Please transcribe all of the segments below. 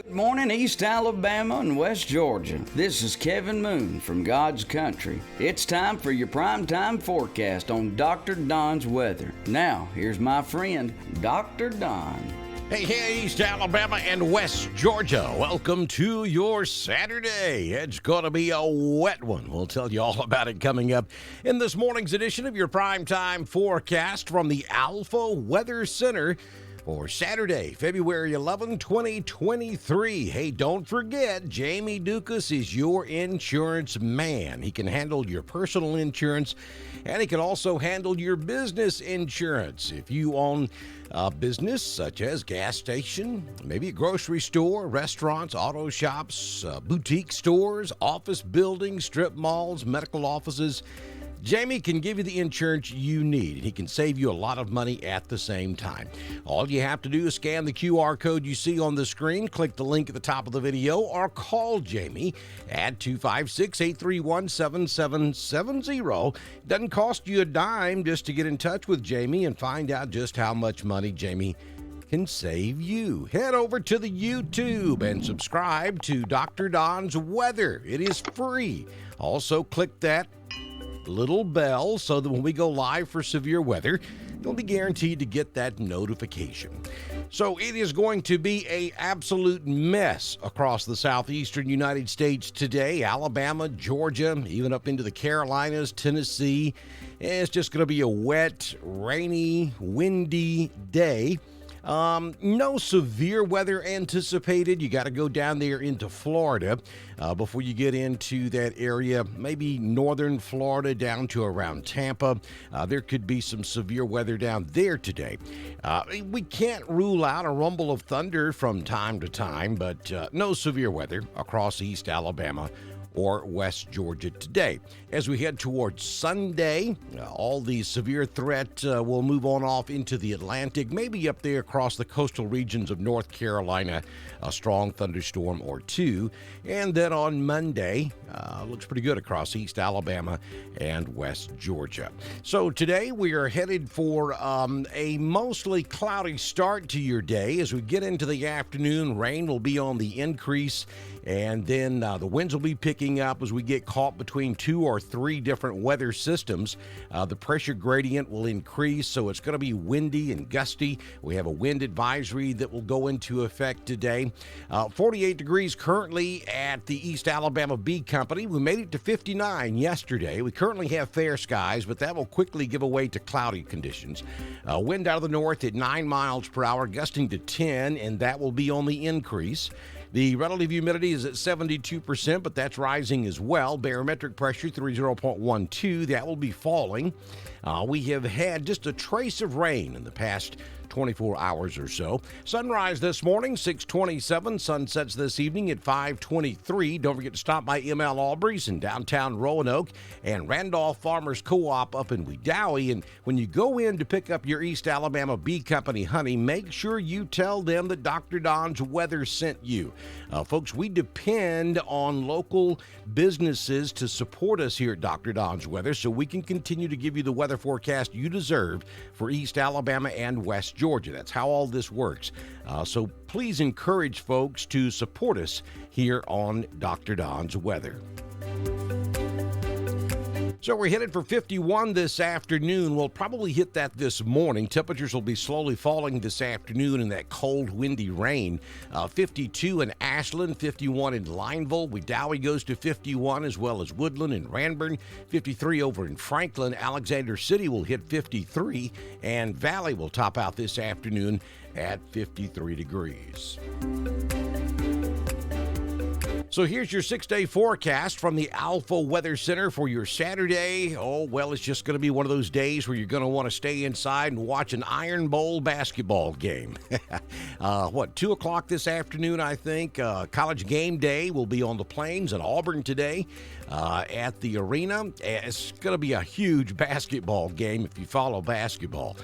Good morning, East Alabama and West Georgia. This is Kevin Moon from God's Country. It's time for your primetime forecast on Dr. Don's weather. Now, here's my friend, Dr. Don. Hey, East Alabama and West Georgia. Welcome to your Saturday. It's going to be a wet one. We'll tell you all about it coming up in this morning's edition of your primetime forecast from the Alpha Weather Center for Saturday, February 11, 2023. Hey, don't forget, Jamie Dukas is your insurance man. He can handle your personal insurance, and he can also handle your business insurance. If you own a business such as gas station, maybe a grocery store, restaurants, auto shops, boutique stores, office buildings, strip malls, medical offices, Jamie can give you the insurance you need. He can save you a lot of money at the same time. All you have to do is scan the QR code you see on the screen, click the link at the top of the video, or call Jamie at 256-831-7770. It doesn't cost you a dime just to get in touch with Jamie and find out just how much money Jamie can save you. Head over to the YouTube and subscribe to Dr. Don's Weather. It is free. Also, click that little bell so that when we go live for severe weather, you'll be guaranteed to get that notification. So it is going to be an absolute mess across the southeastern United States today. Alabama, Georgia, even up into the Carolinas, Tennessee. It's just going to be a wet, rainy, windy day. No severe weather anticipated. You got to go down there into Florida before you get into that area, maybe northern Florida down to around Tampa. There could be some severe weather down there today. We can't rule out a rumble of thunder from time to time, but no severe weather across East Alabama or West Georgia today. As we head towards Sunday, all the severe threat will move on off into the Atlantic, maybe up there across the coastal regions of North Carolina, a strong thunderstorm or two. And then on Monday, looks pretty good across East Alabama and West Georgia. So today we are headed for a mostly cloudy start to your day. As we get into the afternoon, rain will be on the increase, and then the winds will be picking up as we get caught between 2 or 3 different weather systems. The pressure gradient will increase, so it's going to be windy and gusty. We have a wind advisory that will go into effect today. 48 degrees currently at the East Alabama Bee Company. We made it to 59 yesterday. We currently have fair skies, but that will quickly give way to cloudy conditions. Wind out of the north at 9 miles per hour, gusting to 10, and that will be on the increase. The relative humidity is at 72%, but that's rising as well. Barometric pressure 30.12. That will be falling. We have had just a trace of rain in the past 24 hours or so. Sunrise this morning, 6:27. Sunsets this evening at 5:23. Don't forget to stop by ML Aubrey's in downtown Roanoke and Randolph Farmers Co-op up in Wedowee. And when you go in to pick up your East Alabama Bee Company honey, make sure you tell them that Dr. Don's Weather sent you. Folks, we depend on local businesses to support us here at Dr. Don's Weather so we can continue to give you the weather forecast you deserve for East Alabama and West Georgia. That's how all this works. So please encourage folks to support us here on Dr. Don's Weather. So we're headed for 51 this afternoon. We'll probably hit that this morning. Temperatures will be slowly falling this afternoon in that cold, windy rain. 52 in Ashland, 51 in Lineville. Wedowee goes to 51, as well as Woodland and Ranburne. 53 over in Franklin. Alexander City will hit 53, and Valley will top out this afternoon at 53 degrees. So here's your 6-day forecast from the Alpha Weather Center for your Saturday. Oh, well, it's just going to be one of those days where you're going to want to stay inside and watch an Iron Bowl basketball game. 2 o'clock this afternoon, I think. College game day will be on the Plains in Auburn today at the arena. It's going to be a huge basketball game if you follow basketball.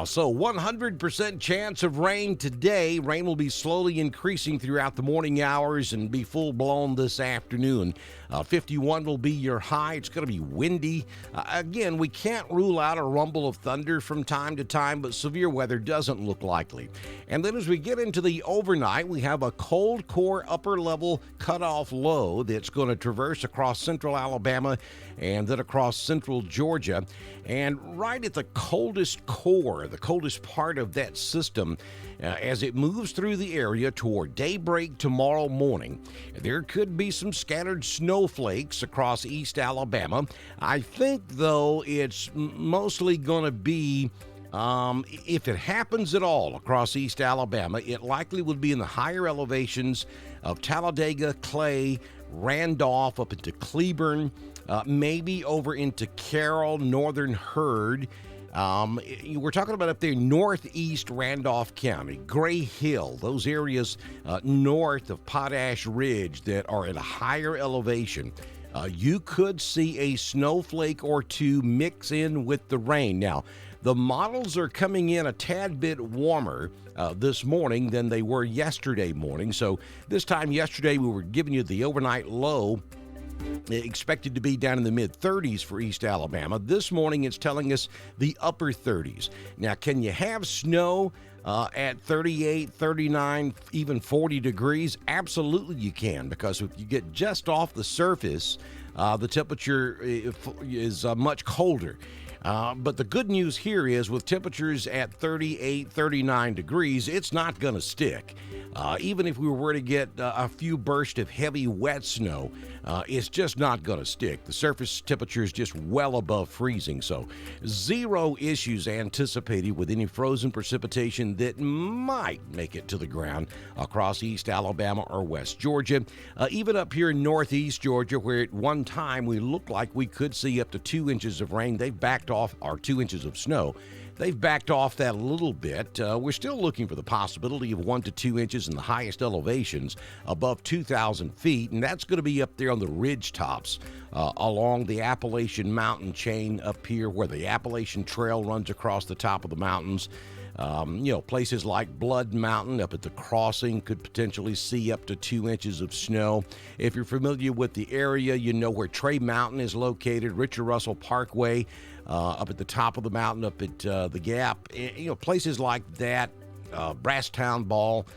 So 100% chance of rain today. Rain will be slowly increasing throughout the morning hours and be full blown blown this afternoon. 51 will be your high. It's going to be windy. Again, we can't rule out a rumble of thunder from time to time, but severe weather doesn't look likely. And then as we get into the overnight, we have a cold core upper level cutoff low that's going to traverse across central Alabama and then across central Georgia. And right at the coldest core, the coldest part of that system, as it moves through the area toward daybreak tomorrow morning, there could be some scattered snowflakes across East Alabama. I think, though, it's mostly going to be, if it happens at all across East Alabama, it likely would be in the higher elevations of Talladega, Clay, Randolph, up into Cleburne, maybe over into Carroll, Northern Herd. We're talking about up there northeast Randolph County, Gray Hill, those areas north of Potash Ridge that are at a higher elevation. You could see a snowflake or two mix in with the rain. Now, the models are coming in a tad bit warmer this morning than they were yesterday morning. So this time yesterday, we were giving you the overnight low expected to be down in the mid-30s for East Alabama. This morning, it's telling us the upper 30s. Now, can you have snow at 38, 39, even 40 degrees? Absolutely you can, because if you get just off the surface, the temperature is much colder. But the good news here is with temperatures at 38, 39 degrees, it's not going to stick. Even if we were to get a few bursts of heavy, wet snow, it's just not going to stick. The surface temperature is just well above freezing, so zero issues anticipated with any frozen precipitation that might make it to the ground across East Alabama or West Georgia. Even up here in Northeast Georgia, where at one time we looked like we could see up to 2 inches of rain, they've backed off, or 2 inches of snow. They've backed off that a little bit. We're still looking for the possibility of 1 to 2 inches in the highest elevations above 2,000 feet, and that's going to be up there on the ridge tops along the Appalachian Mountain chain up here where the Appalachian Trail runs across the top of the mountains. Places like Blood Mountain up at the crossing could potentially see up to 2 inches of snow. If you're familiar with the area, you know where Trey Mountain is located, Richard Russell Parkway, up at the top of the mountain, up at the Gap. Places like that, Brasstown Ball,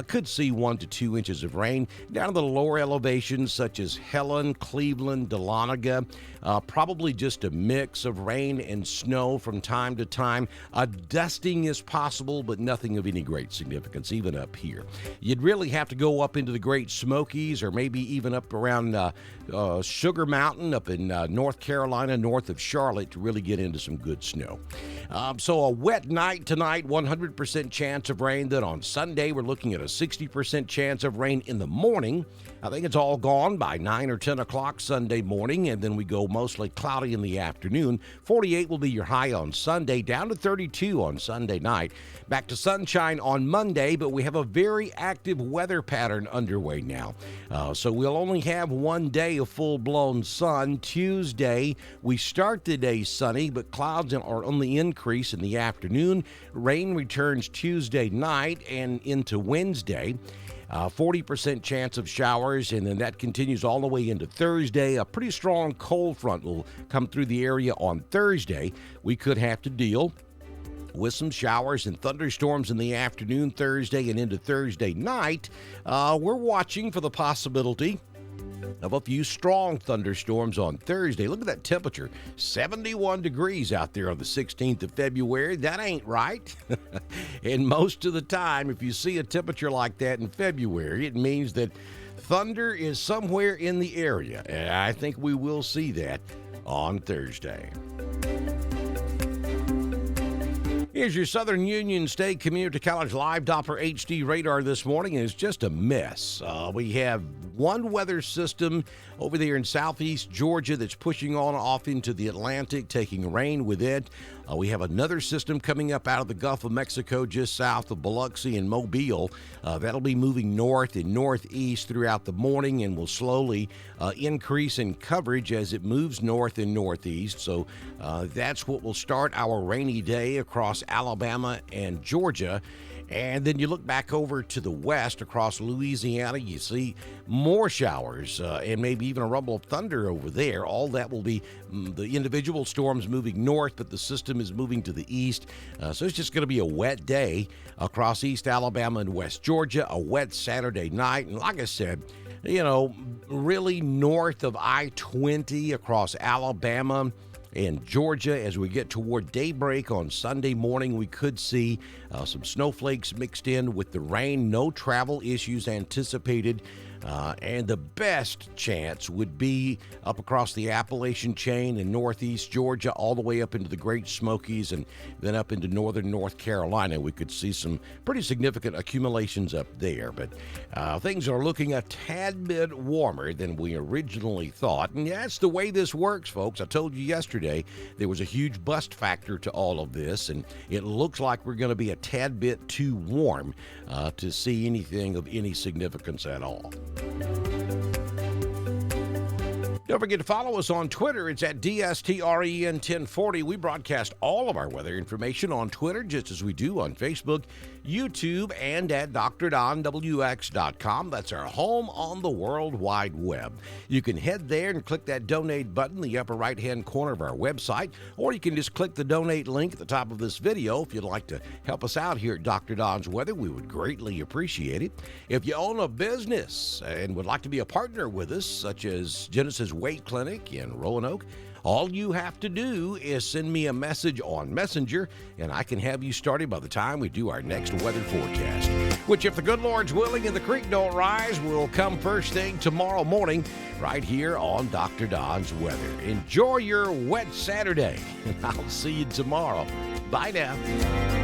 could see 1 to 2 inches of rain. Down to the lower elevations such as Helen, Cleveland, Dahlonega, probably just a mix of rain and snow from time to time. A dusting is possible, but nothing of any great significance, even up here. You'd really have to go up into the Great Smokies or maybe even up around Sugar Mountain up in North Carolina, north of Charlotte, to really get into some good snow. So a wet night tonight, 100% chance of rain. Then on Sunday, we're looking at a 60% chance of rain in the morning. I think it's all gone by 9 or 10 o'clock Sunday morning, and then we go mostly cloudy in the afternoon. 48 will be your high on Sunday, down to 32 on Sunday night. Back to sunshine on Monday, but we have a very active weather pattern underway now. So we'll only have one day of full-blown sun. Tuesday, we start the day sunny, but clouds are on the increase in the afternoon. Rain returns Tuesday night and into Wednesday. 40% chance of showers, and then that continues all the way into Thursday. A pretty strong cold front will come through the area on Thursday. We could have to deal with some showers and thunderstorms in the afternoon Thursday and into Thursday night. We're watching for the possibility of a few strong thunderstorms on Thursday. Look at that temperature, 71 degrees out there on the 16th of February. That ain't right. And most of the time, if you see a temperature like that in February, it means that thunder is somewhere in the area. And I think we will see that on Thursday. Here's your Southern Union State Community College live Doppler HD radar this morning, and it's just a mess. We have one weather system over there in southeast Georgia that's pushing on off into the Atlantic, taking rain with it. We have another system coming up out of the Gulf of Mexico just south of Biloxi and Mobile. That'll be moving north and northeast throughout the morning and will slowly increase in coverage as it moves north and northeast. So that's what will start our rainy day across Alabama and Georgia. And then you look back over to the west across Louisiana, you see more showers and maybe even a rumble of thunder over there. All that will be the individual storms moving north, but the system is moving to the east. So it's just going to be a wet day across East Alabama and West Georgia, a wet Saturday night. And like I said, really north of I-20 across Alabama and Georgia. As we get toward daybreak on Sunday morning, we could see some snowflakes mixed in with the rain. No travel issues anticipated. And the best chance would be up across the Appalachian chain in northeast Georgia, all the way up into the Great Smokies, and then up into northern North Carolina. We could see some pretty significant accumulations up there. But things are looking a tad bit warmer than we originally thought. And that's the way this works, folks. I told you yesterday there was a huge bust factor to all of this, and it looks like we're going to be a tad bit too warm to see anything of any significance at all. Don't forget to follow us on Twitter. It's at DSTREN1040. We broadcast all of our weather information on Twitter, just as we do on Facebook, YouTube, and at DrDonWX.com. That's our home on the World Wide Web. You can head there and click that donate button in the upper right-hand corner of our website, or you can just click the donate link at the top of this video if you'd like to help us out here at Dr. Don's Weather. We would greatly appreciate it. If you own a business and would like to be a partner with us, such as Genesis Weight Clinic in Roanoke, all you have to do is send me a message on Messenger, and I can have you started by the time we do our next weather forecast, which, if the good Lord's willing and the creek don't rise, will come first thing tomorrow morning right here on Dr. Don's Weather. Enjoy your wet Saturday, and I'll see you tomorrow. Bye now.